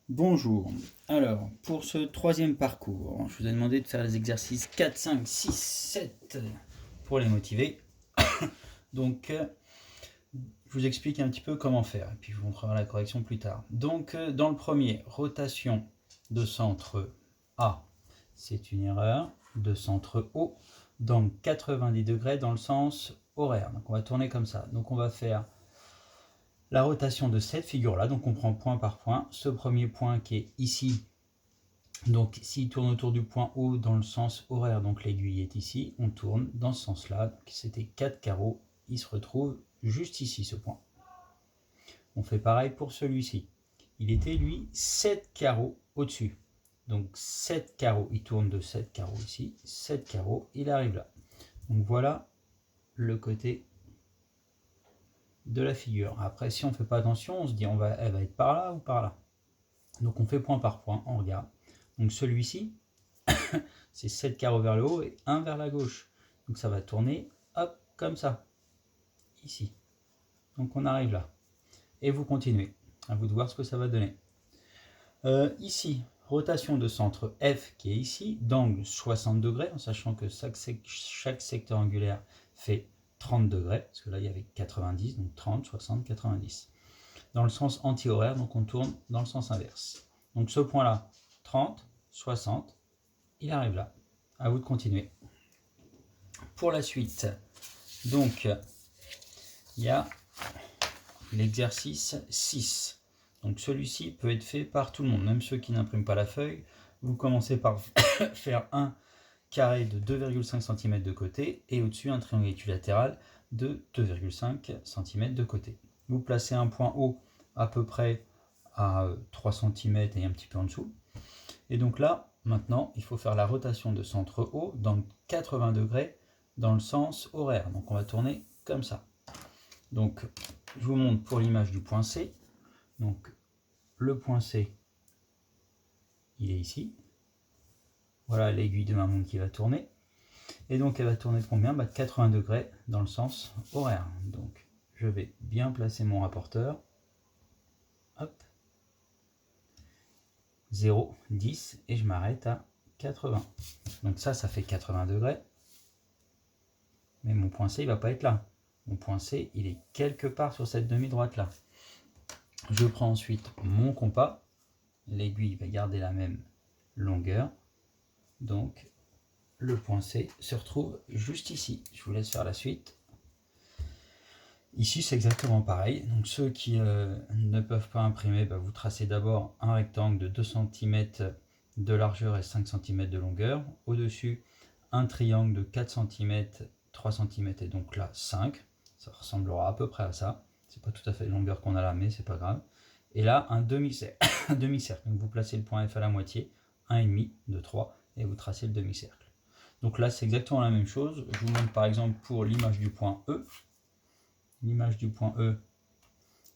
Bonjour. Alors, pour ce troisième parcours, je vous ai demandé de faire les exercices 4, 5, 6, 7 pour les motiver. Donc, je vous explique un petit peu comment faire, et puis je vous montrerai la correction plus tard. Donc, dans le premier, rotation de centre A, c'est une erreur, de centre O, dans 90 degrés dans le sens horaire. Donc, on va tourner comme ça. Donc, on va faire la rotation de cette figure-là, donc on prend point par point. Ce premier point qui est ici, donc s'il tourne autour du point O dans le sens horaire, donc l'aiguille est ici, on tourne dans ce sens-là. C'était 4 carreaux, il se retrouve juste ici ce point. On fait pareil pour celui-ci. Il était lui 7 carreaux au-dessus. Donc 7 carreaux, il tourne de 7 carreaux ici, 7 carreaux, il arrive là. Donc voilà le côté de la figure. Après, si on ne fait pas attention, on se dit elle va être par là ou par là. Donc on fait point par point, on regarde. Donc celui-ci, c'est 7 carreaux vers le haut et 1 vers la gauche. Donc ça va tourner, hop, comme ça, ici. Donc on arrive là. Et vous continuez. À vous de voir ce que ça va donner. Ici, rotation de centre F qui est ici, d'angle 60 degrés, en sachant que chaque secteur angulaire fait 30 degrés, parce que là il y avait 90, donc 30, 60, 90. Dans le sens anti-horaire, donc on tourne dans le sens inverse. Donc ce point-là, 30, 60, il arrive là. À vous de continuer. Pour la suite, donc il y a l'exercice 6. Donc celui-ci peut être fait par tout le monde, même ceux qui n'impriment pas la feuille. Vous commencez par faire un carré de 2,5 cm de côté et au-dessus un triangle équilatéral de 2,5 cm de côté. Vous placez un point haut à peu près à 3 cm et un petit peu en dessous. Et donc là, maintenant, il faut faire la rotation de centre haut dans 80 degrés dans le sens horaire. Donc on va tourner comme ça. Donc je vous montre pour l'image du point C. Donc le point C, il est ici. Voilà l'aiguille de ma montre qui va tourner. Et donc elle va tourner de combien? De 80 degrés dans le sens horaire. Donc je vais bien placer mon rapporteur. Hop. 0, 10 et je m'arrête à 80. Donc ça fait 80 degrés. Mais mon point C, il ne va pas être là. Mon point C, il est quelque part sur cette demi-droite là. Je prends ensuite mon compas. L'aiguille va garder la même longueur. Donc le point C se retrouve juste ici. Je vous laisse faire la suite. Ici, c'est exactement pareil. Donc ceux qui ne peuvent pas imprimer, vous tracez d'abord un rectangle de 2 cm de largeur et 5 cm de longueur. Au-dessus, un triangle de 4 cm, 3 cm et donc là 5. Ça ressemblera à peu près à ça. C'est pas tout à fait la longueur qu'on a là, mais c'est pas grave. Et là, un demi-cercle. Donc vous placez le point F à la moitié, 1,5 de 3, et vous tracez le demi-cercle. Donc là, c'est exactement la même chose. Je vous montre par exemple pour l'image du point E. L'image du point E,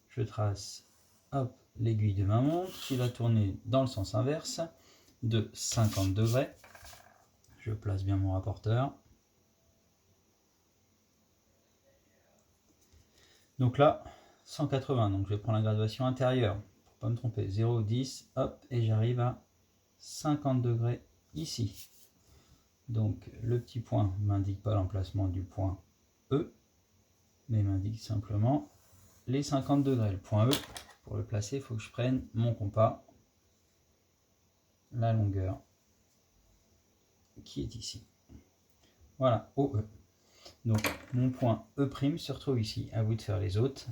je trace l'aiguille de ma montre qui va tourner dans le sens inverse de 50 degrés. Je place bien mon rapporteur. Donc là, 180, donc je vais prendre la graduation intérieure pour pas me tromper. 0, 10, hop, et j'arrive à 50 degrés ici. Donc le petit point ne m'indique pas l'emplacement du point E, mais m'indique simplement les 50 degrés. Le point E, pour le placer, il faut que je prenne mon compas, la longueur qui est ici. Voilà, OE. Donc mon point E' se retrouve ici. À vous de faire les autres.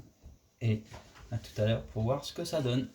Et à tout à l'heure pour voir ce que ça donne.